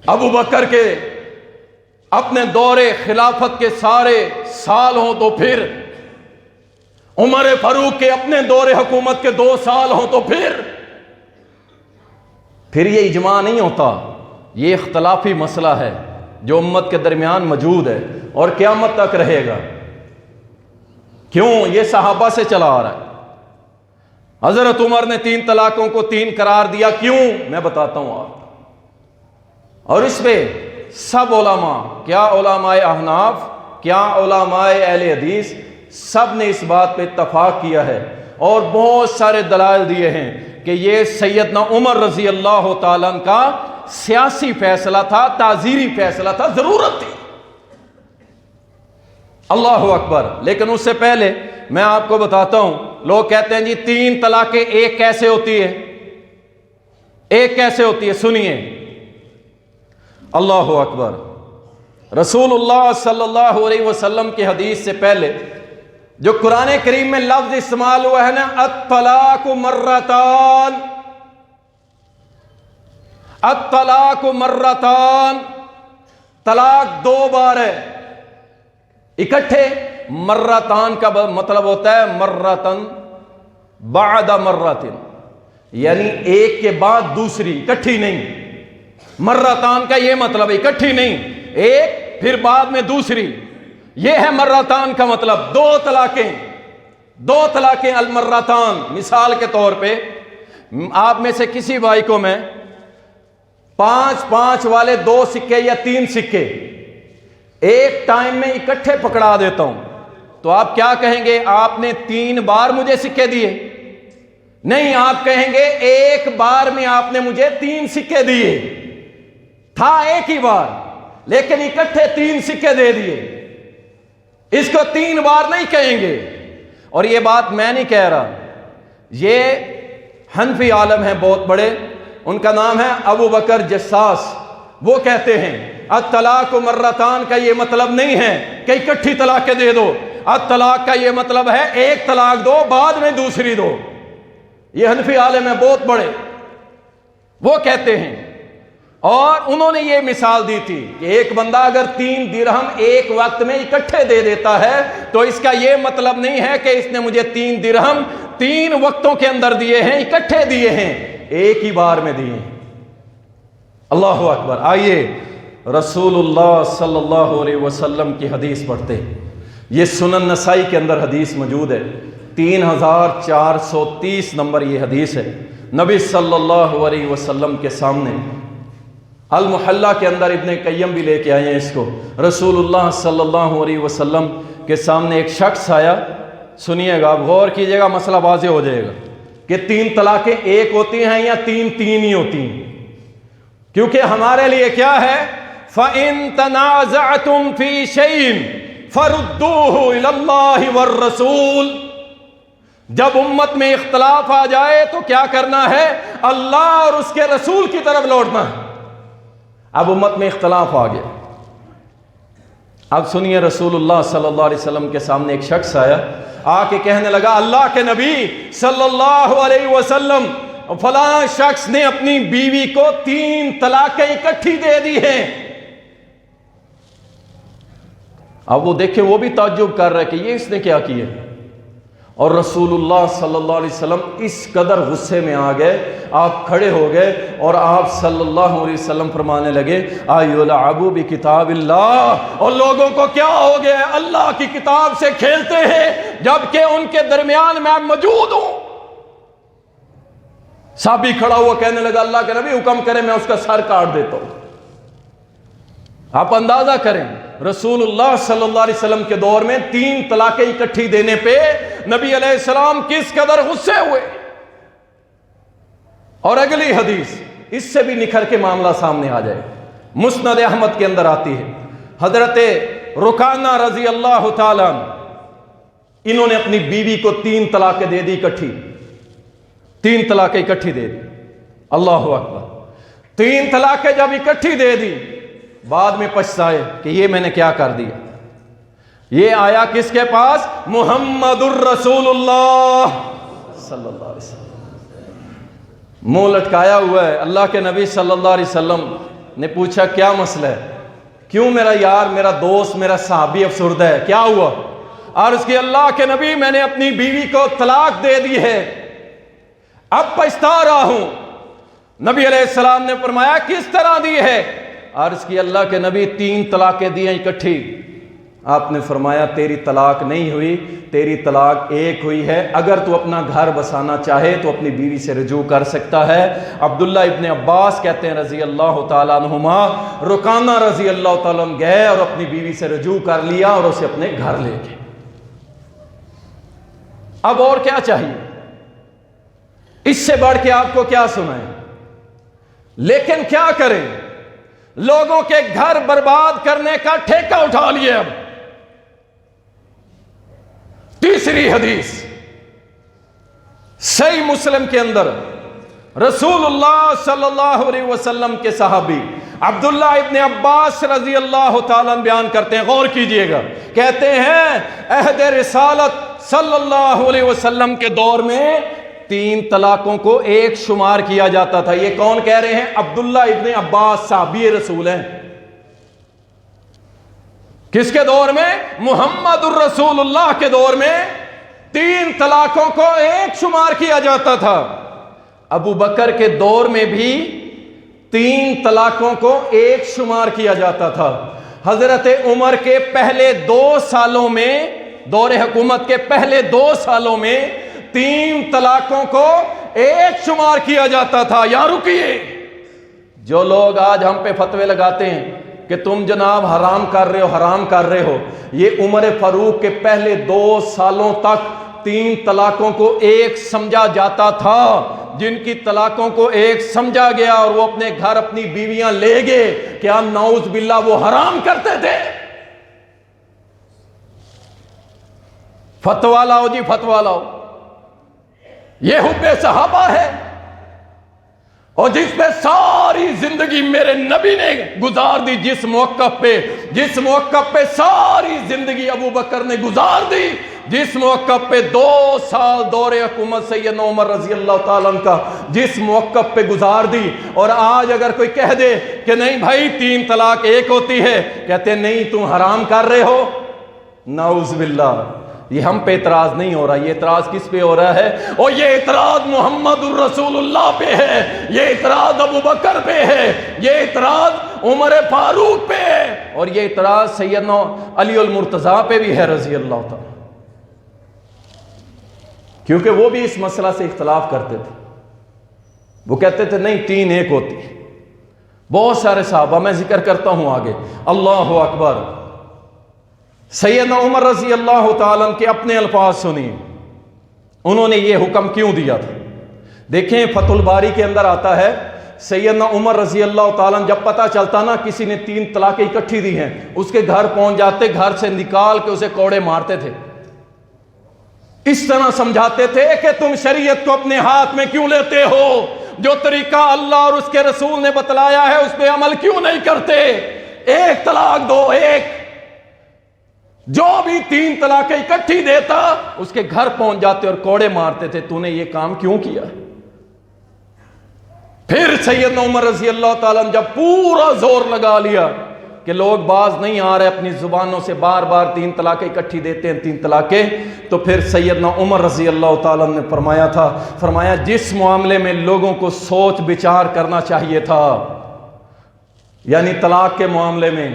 ابو بکر کے اپنے دور خلافت کے سارے سال ہوں تو پھر عمر فاروق کے اپنے دور حکومت کے 2 سال ہوں تو پھر یہ اجماع نہیں ہوتا. یہ اختلافی مسئلہ ہے جو امت کے درمیان موجود ہے اور قیامت تک رہے گا. کیوں؟ یہ صحابہ سے چلا آ رہا ہے. حضرت عمر نے 3 طلاقوں کو 3 قرار دیا. کیوں؟ میں بتاتا ہوں آپ. اور اس پہ سب علماء، کیا علماء احناف، کیا علماء اہل حدیث، سب نے اس بات پہ اتفاق کیا ہے اور بہت سارے دلائل دیے ہیں کہ یہ سیدنا عمر رضی اللہ تعالیٰ عنہ کا سیاسی فیصلہ تھا، تعزیری فیصلہ تھا، ضرورت تھی. اللہ اکبر. لیکن اس سے پہلے میں آپ کو بتاتا ہوں، لوگ کہتے ہیں جی 3 طلاقیں ایک کیسے ہوتی ہے؟ ایک کیسے ہوتی ہے؟ سنیے. اللہ اکبر. رسول اللہ صلی اللہ علیہ وسلم کی حدیث سے پہلے جو قرآن کریم میں لفظ استعمال ہوا ہے نا، الطلاق مرتان، الطلاق مرتان، طلاق 2 بار ہے. اکٹھے مرتان کا مطلب ہوتا ہے مرتن بعد مرتن، یعنی ایک کے بعد دوسری، اکٹھی نہیں۔ مرتان کا یہ مطلب اکٹھی نہیں، ایک پھر بعد میں دوسری، یہ ہے مرتان کا مطلب۔ دو طلاقیں المرتان۔ مثال کے طور پہ آپ میں سے کسی بھائی کو میں 5 والے 2 سکے یا 3 سکے ایک ٹائم میں اکٹھے پکڑا دیتا ہوں، تو آپ کیا کہیں گے؟ آپ نے 3 بار مجھے سکے دیے؟ نہیں، آپ کہیں گے ایک بار میں آپ نے مجھے 3 سکے دیے، تھا ایک ہی بار لیکن اکٹھے 3 سکے دے دیے۔ اس کو 3 بار نہیں کہیں گے۔ اور یہ بات میں نہیں کہہ رہا، یہ حنفی عالم ہیں بہت بڑے، ان کا نام ہے ابو بکر جساس، وہ کہتے ہیں الطلاق مرتان کا یہ مطلب نہیں ہے کہ اکٹھی طلاقیں دے دو، الطلاق کا یہ مطلب ہے ایک طلاق دو بعد میں دوسری دو۔ یہ حنفی عالم ہیں بہت بڑے، وہ کہتے ہیں، اور انہوں نے یہ مثال دی تھی کہ ایک بندہ اگر 3 درہم ایک وقت میں اکٹھے دے دیتا ہے تو اس کا یہ مطلب نہیں ہے کہ اس نے مجھے 3 درہم 3 وقتوں کے اندر دیے ہیں، اکٹھے دیے ہیں، ایک ہی بار میں دیے ہیں۔ اللہ اکبر۔ آئیے رسول اللہ صلی اللہ علیہ وسلم کی حدیث پڑھتے ہیں۔ یہ سنن نسائی کے اندر حدیث موجود ہے، 3430 نمبر یہ حدیث ہے۔ نبی صلی اللہ علیہ وسلم کے سامنے المحلہ کے اندر ابن قیم بھی لے کے آئے ہیں اس کو، رسول اللہ صلی اللہ علیہ وسلم کے سامنے ایک شخص آیا، سنیے گا، آپ غور کیجئے گا، مسئلہ واضح ہو جائے گا کہ 3 طلاقیں ایک ہوتی ہیں یا 3 ہی ہوتی ہیں، کیونکہ ہمارے لیے کیا ہے؟ فَإِن تَنَازَعْتُمْ فِي شَيْءٍ فَرُدُّوهُ إِلَى اللَّهِ وَالرَّسُولِ۔ جب امت میں اختلاف آ جائے تو کیا کرنا ہے؟ اللہ اور اس کے رسول کی طرف لوٹنا ہے۔ اب امت میں اختلاف آ گیا، اب سنیے، رسول اللہ صلی اللہ علیہ وسلم کے سامنے ایک شخص آیا، آ کے کہنے لگا اللہ کے نبی صلی اللہ علیہ وسلم، فلاں شخص نے اپنی بیوی کو 3 طلاقیں اکٹھی دے دی ہیں۔ اب وہ دیکھیں، وہ بھی تعجب کر رہا ہے کہ یہ اس نے کیا کیا، اور رسول اللہ صلی اللہ علیہ وسلم اس قدر غصے میں آ گئے، آپ کھڑے ہو گئے اور آپ صلی اللہ علیہ وسلم فرمانے لگے ایلعبوا بکتاب اللہ، اور لوگوں کو کیا ہو گیا؟ اللہ کی کتاب سے کھیلتے ہیں جبکہ ان کے درمیان میں موجود ہوں۔ صحابی کھڑا ہوا کہنے لگا اللہ کے نبی حکم کرے میں اس کا سر کاٹ دیتا ہوں۔ آپ اندازہ کریں رسول اللہ صلی اللہ علیہ وسلم کے دور میں 3 طلاقیں اکٹھی دینے پہ نبی علیہ السلام کس قدر غصے ہوئے۔ اور اگلی حدیث اس سے بھی نکھر کے معاملہ سامنے آ جائے، مسند احمد کے اندر آتی ہے، حضرت رکانہ رضی اللہ تعالیٰ انہوں نے اپنی بیوی کو 3 طلاقیں دے دی اکٹھی، 3 طلاقیں اکٹھی دے دی۔ اللہ اکبر۔ 3 طلاقیں جب اکٹھی دے دی، بعد میں پچھتائے کہ یہ میں نے کیا کر دیا۔ یہ آیا کس کے پاس؟ محمد الرسول اللہ صلی اللہ علیہ وسلم، منہ لٹکایا ہوا ہے۔ اللہ کے نبی صلی اللہ علیہ وسلم نے پوچھا کیا مسئلہ ہے، کیوں میرا یار، میرا دوست، میرا صحابی افسردہ ہے، کیا ہوا؟ عرض کی اللہ کے نبی میں نے اپنی بیوی کو طلاق دے دی ہے، اب پچھتا رہا ہوں۔ نبی علیہ السلام نے فرمایا کس طرح دی ہے؟ عرض کی اللہ کے نبی 3 طلاقیں دی ہیں اکٹھی۔ آپ نے فرمایا تیری طلاق نہیں ہوئی، تیری طلاق ایک ہوئی ہے، اگر تو اپنا گھر بسانا چاہے تو اپنی بیوی سے رجوع کر سکتا ہے۔ عبداللہ ابن عباس کہتے ہیں رضی اللہ تعالیٰ عنہما، رکانہ رضی اللہ تعالیٰ عنہ گئے اور اپنی بیوی سے رجوع کر لیا اور اسے اپنے گھر لے گئے۔ اب اور کیا چاہیے؟ اس سے بڑھ کے آپ کو کیا سنائیں؟ لیکن کیا کریں؟ لوگوں کے گھر برباد کرنے کا ٹھیکہ اٹھا لیے۔ اب تیسری حدیث صحیح مسلم کے اندر رسول اللہ صلی اللہ علیہ وسلم کے صحابی عبداللہ ابن عباس رضی اللہ تعالیٰ بیان کرتے ہیں، غور کیجئے گا، کہتے ہیں عہد رسالت صلی اللہ علیہ وسلم کے دور میں 3 طلاقوں کو ایک شمار کیا جاتا تھا۔ یہ کون کہہ رہے ہیں؟ عبداللہ ابن عباس صحابی رسول ہیں۔ کس کے دور میں؟ محمد الرسول اللہ کے دور میں 3 طلاقوں کو ایک شمار کیا جاتا تھا۔ ابو بکر کے دور میں بھی 3 طلاقوں کو ایک شمار کیا جاتا تھا۔ حضرت عمر کے پہلے 2 سالوں میں، دور حکومت کے پہلے 2 سالوں میں 3 طلاقوں کو ایک شمار کیا جاتا تھا۔ یہاں رکیے، جو لوگ آج ہم پہ فتوے لگاتے ہیں کہ تم جناب حرام کر رہے ہو، یہ عمر فاروق کے پہلے 2 سالوں تک 3 طلاقوں کو ایک سمجھا جاتا تھا۔ جن کی طلاقوں کو ایک سمجھا گیا اور وہ اپنے گھر اپنی بیویاں لے گئے، کیا نعوذ باللہ وہ حرام کرتے تھے؟ فتویٰ لاؤ جی، فتویٰ لاؤ۔ یہ حب صحابہ ہے، اور جس پہ ساری زندگی میرے نبی نے گزار دی، جس موقف پہ ساری زندگی ابو بکر نے گزار دی، جس موقف پہ 2 سال دور حکومت سیدنا عمر رضی اللہ تعالیٰ عنہ کا جس موقف پہ گزار دی، اور آج اگر کوئی کہہ دے کہ نہیں بھائی 3 طلاق ایک ہوتی ہے، کہتے نہیں تم حرام کر رہے ہو، نعوذ باللہ۔ یہ ہم پہ اعتراض نہیں ہو رہا، یہ اعتراض کس پہ ہو رہا ہے؟ اور یہ اعتراض محمد الرسول اللہ پہ ہے، یہ اعتراض ابو بکر پہ ہے، یہ اعتراض عمر فاروق پہ ہے، اور یہ اعتراض سیدنا علی المرتضیٰ پہ بھی ہے رضی اللہ تعالیٰ، کیونکہ وہ بھی اس مسئلہ سے اختلاف کرتے تھے۔ وہ کہتے تھے نہیں 3 ایک ہوتی ہے۔ بہت سارے صحابہ، میں ذکر کرتا ہوں آگے، اللہ اکبر، سیدنا عمر رضی اللہ تعالیٰ کے اپنے الفاظ سنیے، انہوں نے یہ حکم کیوں دیا تھا۔ دیکھیں فتح الباری کے اندر آتا ہے، سیدنا عمر رضی اللہ تعالیٰ جب پتہ چلتا نا کسی نے 3 طلاقیں اکٹھی دی ہیں، اس کے گھر پہنچ جاتے، گھر سے نکال کے اسے کوڑے مارتے تھے، اس طرح سمجھاتے تھے کہ تم شریعت کو اپنے ہاتھ میں کیوں لیتے ہو، جو طریقہ اللہ اور اس کے رسول نے بتلایا ہے اس پہ عمل کیوں نہیں کرتے؟ 1 طلاق دو، ایک، جو بھی 3 طلاقیں اکٹھی دیتا اس کے گھر پہنچ جاتے اور کوڑے مارتے تھے، تو نے یہ کام کیوں کیا؟ پھر سیدنا عمر رضی اللہ تعالیٰ نے جب پورا زور لگا لیا کہ لوگ باز نہیں آ رہے، اپنی زبانوں سے بار بار 3 طلاقیں اکٹھی دیتے ہیں، 3 طلاقیں، تو پھر سیدنا عمر رضی اللہ تعالیٰ نے فرمایا جس معاملے میں لوگوں کو سوچ بچار کرنا چاہیے تھا، یعنی طلاق کے معاملے میں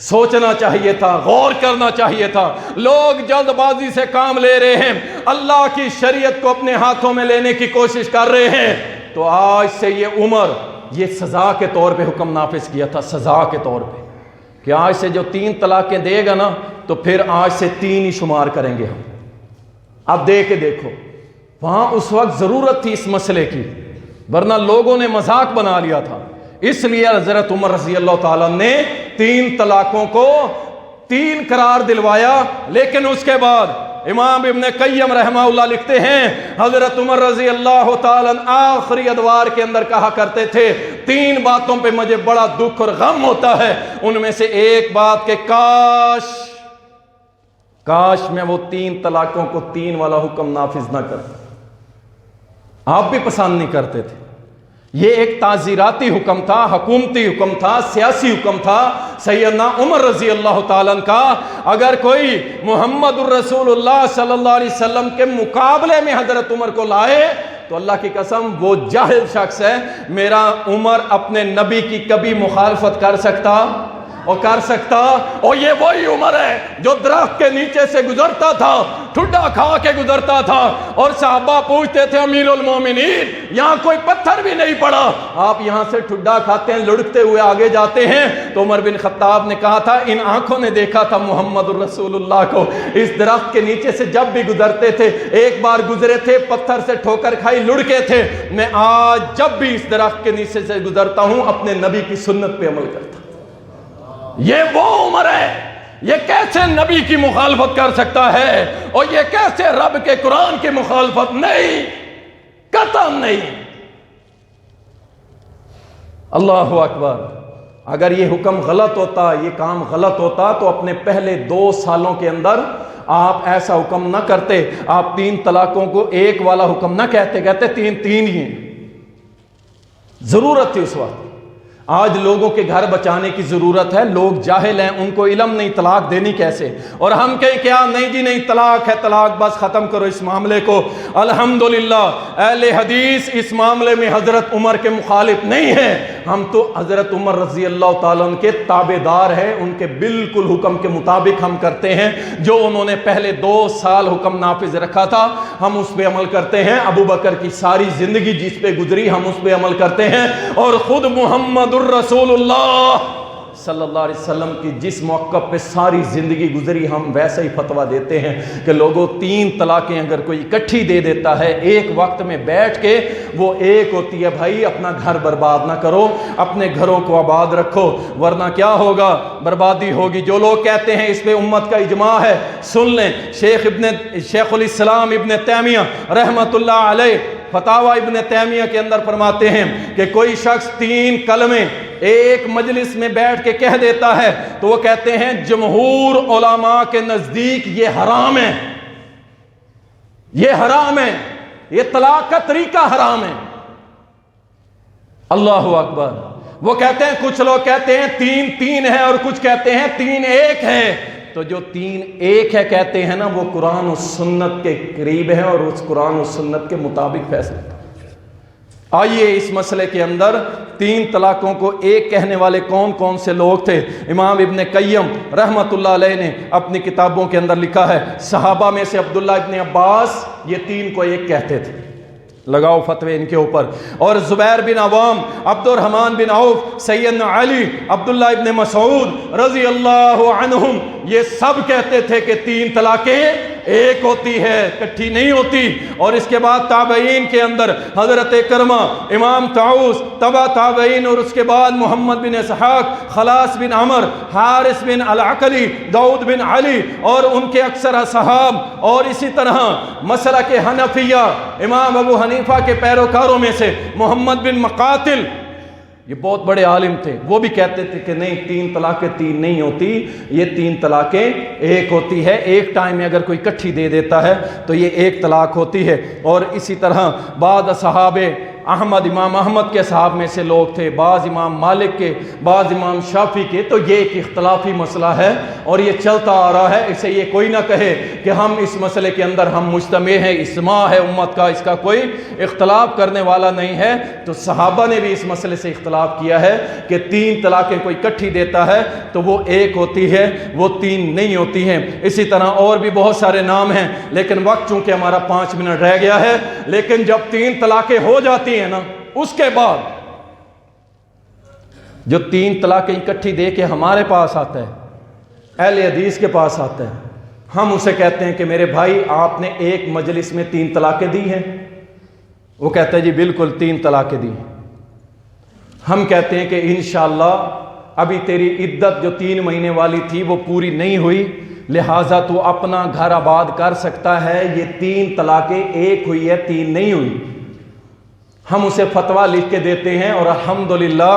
سوچنا چاہیے تھا، غور کرنا چاہیے تھا، لوگ جلد بازی سے کام لے رہے ہیں، اللہ کی شریعت کو اپنے ہاتھوں میں لینے کی کوشش کر رہے ہیں، تو آج سے یہ عمر یہ سزا کے طور پہ حکم نافذ کیا تھا، سزا کے طور پہ، کہ آج سے جو 3 طلاقیں دے گا نا تو پھر آج سے 3 ہی شمار کریں گے ہم۔ اب دیکھو وہاں اس وقت ضرورت تھی اس مسئلے کی، ورنہ لوگوں نے مذاق بنا لیا تھا، اس لیے حضرت عمر رضی اللہ تعالیٰ نے 3 طلاقوں کو 3 قرار دلوایا۔ لیکن اس کے بعد امام ابن قیم رحمہ اللہ لکھتے ہیں، حضرت عمر رضی اللہ تعالیٰ آخری ادوار کے اندر کہا کرتے تھے 3 باتوں پہ مجھے بڑا دکھ اور غم ہوتا ہے، ان میں سے ایک بات کہ کاش میں وہ 3 طلاقوں کو 3 والا حکم نافذ نہ کرتا۔ آپ بھی پسند نہیں کرتے تھے، یہ ایک تعزیراتی حکم تھا، حکومتی حکم تھا، سیاسی حکم تھا سیدنا عمر رضی اللہ تعالیٰ کا۔ اگر کوئی محمد الرسول اللہ صلی اللہ علیہ وسلم کے مقابلے میں حضرت عمر کو لائے تو اللہ کی قسم وہ جاہل شخص ہے۔ میرا عمر اپنے نبی کی کبھی مخالفت کر سکتا اور یہ وہی عمر ہے جو درخت کے نیچے سے گزرتا تھا، ٹھڈا کھا کے گزرتا تھا، اور صحابہ پوچھتے تھے امیر المومنین یہاں کوئی پتھر بھی نہیں پڑا، آپ یہاں سے ٹھڈا کھاتے ہیں، لڑکتے ہوئے آگے جاتے ہیں۔ تو عمر بن خطاب نے کہا تھا ان آنکھوں نے دیکھا تھا محمد الرسول اللہ کو اس درخت کے نیچے سے جب بھی گزرتے تھے، ایک بار گزرے تھے، پتھر سے ٹھوکر کھائی، لڑکے تھے، میں آج جب بھی اس درخت کے نیچے سے گزرتا ہوں اپنے نبی کی سنت پہ عمل کرتا ہوں۔ یہ وہ عمر ہے، یہ کیسے نبی کی مخالفت کر سکتا ہے، اور یہ کیسے رب کے قرآن کی مخالفت؟ نہیں، قطعاً نہیں۔ اللہ اکبر، اگر یہ حکم غلط ہوتا، یہ کام غلط ہوتا تو اپنے پہلے 2 سالوں کے اندر آپ ایسا حکم نہ کرتے، آپ 3 طلاقوں کو 1 والا حکم نہ کہتے 3 ہی ہیں۔ ضرورت تھی اس وقت۔ آج لوگوں کے گھر بچانے کی ضرورت ہے، لوگ جاہل ہیں، ان کو علم نہیں طلاق دینی کیسے، اور ہم کہیں کیا نہیں جی نہیں طلاق ہے، طلاق بس ختم کرو اس معاملے کو۔ الحمدللہ اہل حدیث اس معاملے میں حضرت عمر کے مخالف نہیں ہیں، ہم تو حضرت عمر رضی اللہ تعالیٰ عنہ کے تابعدار ہیں، ان کے بالکل حکم کے مطابق ہم کرتے ہیں، جو انہوں نے پہلے 2 سال حکم نافذ رکھا تھا ہم اس پہ عمل کرتے ہیں، ابو بکر کی ساری زندگی جس پہ گزری ہم اس پہ عمل کرتے ہیں، اور خود محمد الرسول اللہ صلی اللہ علیہ وسلم کی جس موقف پہ ساری زندگی گزری ہم ویسا ہی فتویٰ دیتے ہیں کہ لوگوں 3 طلاقیں اگر کوئی اکٹھی دے دیتا ہے ایک وقت میں بیٹھ کے، وہ ایک ہوتی ہے بھائی اپنا گھر برباد نہ کرو، اپنے گھروں کو آباد رکھو، ورنہ کیا ہوگا، بربادی ہوگی۔ جو لوگ کہتے ہیں اس پہ امت کا اجماع ہے، سن لیں، شیخ الاسلام ابن تیمیہ رحمت اللہ علیہ فتاوی ابن تیمیہ کے اندر فرماتے ہیں کہ کوئی شخص 3 کلمے ایک مجلس میں بیٹھ کے کہہ دیتا ہے تو وہ کہتے ہیں جمہور علماء کے نزدیک یہ حرام ہے، یہ حرام ہے، یہ طلاق کا طریقہ حرام ہے۔ اللہ اکبر۔ وہ کہتے ہیں، کچھ لوگ کہتے ہیں 3 ہے اور کچھ کہتے ہیں 3 1 ہے، تو جو 3 1 ہے کہتے ہیں نا وہ قرآن و سنت کے قریب ہے اور اس قرآن و سنت کے مطابق فیصلہ۔ آئیے اس مسئلے کے اندر 3 طلاقوں کو ایک کہنے والے کون کون سے لوگ تھے۔ امام ابن قیم رحمت اللہ علیہ نے اپنی کتابوں کے اندر لکھا ہے، صحابہ میں سے عبداللہ ابن عباس یہ 3 کو ایک کہتے تھے، لگاؤ فتوے ان کے اوپر، اور زبیر بن عوام، عبد الرحمن بن عوف، سیدنا علی، عبداللہ ابن مسعود رضی اللہ عنہم، یہ سب کہتے تھے کہ 3 طلاقیں ایک ہوتی ہے، کٹھی نہیں ہوتی۔ اور اس کے بعد تابعین کے اندر حضرت کرمہ، امام طاؤس، تبع تابعین، اور اس کے بعد محمد بن اسحاق، خلاص بن عمر، حارث بن العقلی، داؤد بن علی اور ان کے اکثر اصحاب، اور اسی طرح مسلک حنفیہ امام ابو حنیفہ کے پیروکاروں میں سے محمد بن مقاتل، یہ بہت بڑے عالم تھے، وہ بھی کہتے تھے کہ نہیں 3 طلاقیں 3 نہیں ہوتی، یہ 3 طلاقیں ایک ہوتی ہے، ایک ٹائم میں اگر کوئی اکٹھی دے دیتا ہے تو یہ ایک طلاق ہوتی ہے۔ اور اسی طرح بعض صحابے احمد، امام احمد کے صحاب میں سے لوگ تھے، بعض امام مالک کے، بعض امام شافعی کے، تو یہ ایک اختلافی مسئلہ ہے اور یہ چلتا آ رہا ہے، اسے یہ کوئی نہ کہے کہ ہم اس مسئلے کے اندر ہم مجتمع ہیں، اجماع ہے امت کا، اس کا کوئی اختلاف کرنے والا نہیں ہے۔ تو صحابہ نے بھی اس مسئلے سے اختلاف کیا ہے کہ 3 طلاقیں کوئی اکٹھی دیتا ہے تو وہ ایک ہوتی ہے، وہ 3 نہیں ہوتی ہیں۔ اسی طرح اور بھی بہت سارے نام ہیں، لیکن وقت چونکہ ہمارا 5 منٹ رہ گیا ہے، لیکن جب 3 طلاقیں ہو جاتی ہیں نا، اس کے بعد جو 3 طلاقیں اکٹھی دے کے ہمارے پاس آتا ہے، اہل حدیث کے پاس آتا ہے، ہم اسے کہتے ہیں کہ میرے بھائی آپ نے ایک مجلس میں 3 طلاقیں دی ہیں، وہ کہتا ہے جی بالکل 3 طلاقیں دی ہیں۔ ہم کہتے ہیں کہ انشاءاللہ ابھی تیری عدت جو 3 مہینے والی تھی وہ پوری نہیں ہوئی، لہٰذا تو اپنا گھر آباد کر سکتا ہے، یہ 3 طلاقیں ایک ہوئی ہے، 3 نہیں ہوئی۔ ہم اسے فتویٰ لکھ کے دیتے ہیں، اور الحمدللہ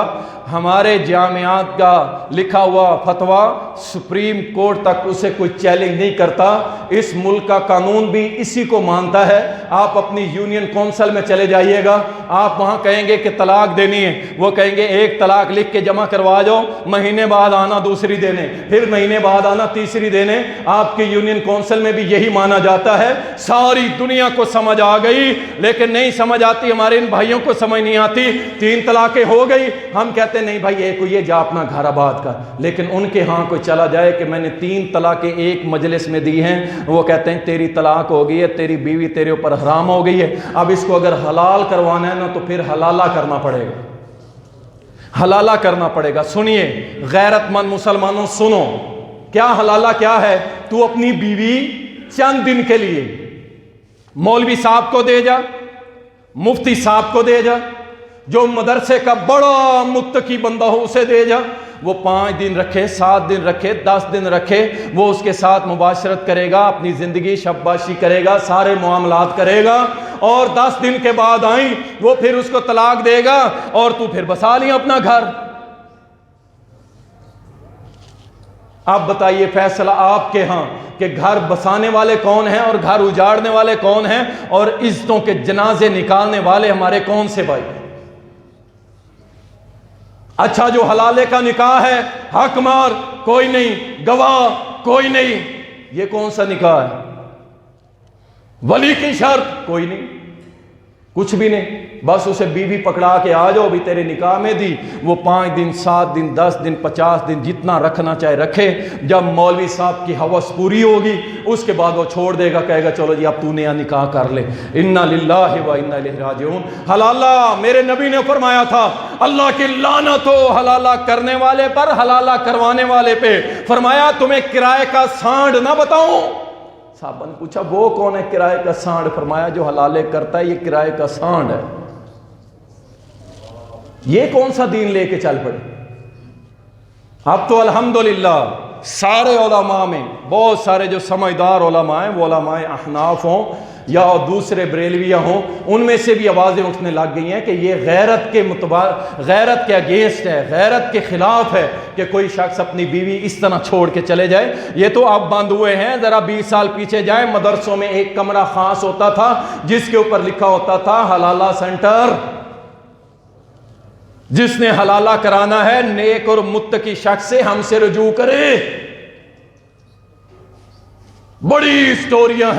ہمارے جامعات کا لکھا ہوا فتویٰ سپریم کورٹ تک اسے کوئی چیلنج نہیں کرتا۔ اس ملک کا قانون بھی اسی کو مانتا ہے۔ آپ اپنی یونین کونسل میں چلے جائیے گا، آپ وہاں کہیں گے کہ طلاق دینی ہے، وہ کہیں گے 1 طلاق لکھ کے جمع کروا جاؤ، مہینے بعد آنا دوسری دینے، پھر مہینے بعد آنا تیسری دینے۔ آپ کی یونین کونسل میں بھی یہی مانا جاتا ہے۔ ساری دنیا کو سمجھ آ گئی، لیکن نہیں سمجھ آتی، ہمارے ان بھائیوں کو سمجھ نہیں آتی۔ 3 طلاقیں ہو گئی، ہم کہتے نہیں بھائی ایک ہوئی ہے، جا اپنا گھر آباد کر۔ لیکن ان کے ہاں کوئی چلا جائے کہ میں نے 3 طلاقیں ایک مجلس میں دی ہیں، وہ کہتے ہیں تیری طلاق ہو گئی ہے، تیری بیوی تیرے اوپر حرام ہو گئی ہے، اب اس کو اگر حلال کروانا ہے نا تو پھر حلالہ کرنا پڑے گا، حلالہ کرنا پڑے گا۔ سنیے غیرت مند مسلمانوں، سنو کیا حلالہ کیا ہے۔ تو اپنی بیوی چند دن کے لیے مولوی صاحب کو دے جا، مفتی صاحب کو دے جا، جو مدرسے کا بڑا متقی بندہ ہو اسے دے جا، وہ 5 دن رکھے، 7 دن رکھے، 10 دن رکھے، وہ اس کے ساتھ مباشرت کرے گا، اپنی زندگی شباشی کرے گا، سارے معاملات کرے گا، اور 10 دن کے بعد آئیں وہ پھر اس کو طلاق دے گا اور تو پھر بسا لیں اپنا گھر۔ آپ بتائیے فیصلہ آپ کے ہاں کہ گھر بسانے والے کون ہیں اور گھر اجاڑنے والے کون ہیں، اور عزتوں کے جنازے نکالنے والے ہمارے کون سے بھائی؟ اچھا جو حلالے کا نکاح ہے، حق مار کوئی نہیں، گواہ کوئی نہیں، یہ کون سا نکاح ہے؟ ولی کی شرط کوئی نہیں، کچھ بھی نہیں، بس اسے بیوی پکڑا کے آ جاؤ بھی تیرے نکاح میں دی، وہ 5 دن 7 دن 10 دن 50 دن جتنا رکھنا چاہے رکھے، جب مولوی صاحب کی ہوس پوری ہوگی اس کے بعد وہ چھوڑ دے گا، کہے گا چلو جی اب تو نیا نکاح کر لے۔ انا للہ و انا الیہ راجعون۔ حلالہ میرے نبی نے فرمایا تھا اللہ کی لعنت ہو حلالہ کرنے والے پر، حلالہ کروانے والے پہ۔ فرمایا تمہیں کرائے کا سانڈ نہ بتاؤں؟ صحابہ نے پوچھا وہ کون ہے کرائے کا سانڈ؟ فرمایا جو حلالے کرتا ہے یہ کرائے کا سانڈ ہے۔ یہ کون سا دین لے کے چل پڑے؟ اب تو الحمدللہ سارے علماء میں بہت سارے جو سمجھدار علماء ہیں، وہ علماء احناف ہوں یا دوسرے بریلویہ ہوں، ان میں سے بھی آوازیں اٹھنے لگ گئی ہیں کہ یہ غیرت کے اگینسٹ ہے، غیرت کے خلاف ہے کہ کوئی شخص اپنی بیوی اس طرح چھوڑ کے چلے جائے۔ یہ تو اب بند ہوئے ہیں، ذرا 20 سال پیچھے جائیں، مدرسوں میں ایک کمرہ خاص ہوتا تھا جس کے اوپر لکھا ہوتا تھا حلالہ سینٹر۔ جس نے حلالہ کرانا ہے نیک اور متقی شخص سے ہم سے رجوع کرے۔ بڑی سٹوریاں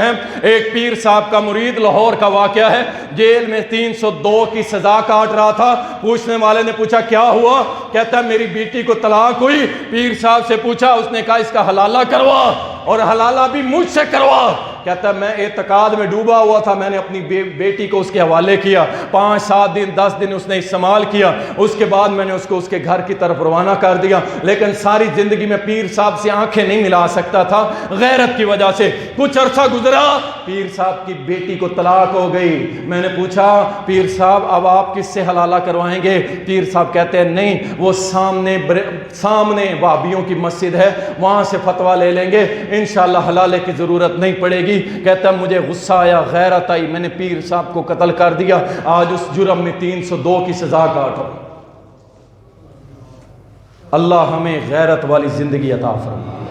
ہیں۔ ایک پیر صاحب کا مرید، لاہور کا واقعہ ہے، جیل میں 302 کی سزا کاٹ رہا تھا۔ پوچھنے والے نے پوچھا کیا ہوا؟ کہتا ہے میری بیٹی کو طلاق ہوئی۔ پیر صاحب سے پوچھا، اس نے کہا اس کا حلالہ کروا، اور حلالہ بھی مجھ سے کروا۔ کہتا ہے میں اعتقاد میں ڈوبا ہوا تھا، میں نے اپنی بیٹی کو اس کے حوالے کیا، 5 7 دن 10 دن اس نے استعمال کیا، اس کے بعد میں نے اس کو اس کے گھر کی طرف روانہ کر دیا، لیکن ساری زندگی میں پیر صاحب سے آنکھیں نہیں ملا سکتا تھا غیرت کی وجہ سے۔ کچھ عرصہ گزرا، پیر صاحب کی بیٹی کو طلاق ہو گئی۔ میں نے پوچھا پیر صاحب اب آپ کس سے حلالہ کروائیں گے؟ پیر صاحب کہتے ہیں نہیں، وہ سامنے وہابیوں کی مسجد ہے، وہاں سے فتویٰ لے لیں گے، انشاءاللہ حلالے کی ضرورت نہیں پڑے گی۔ کہتا ہے مجھے غصہ آیا، غیرت آئی، میں نے پیر صاحب کو قتل کر دیا، آج اس جرم میں 302 کی سزا کاٹو۔ اللہ ہمیں غیرت والی زندگی عطا فرمائے۔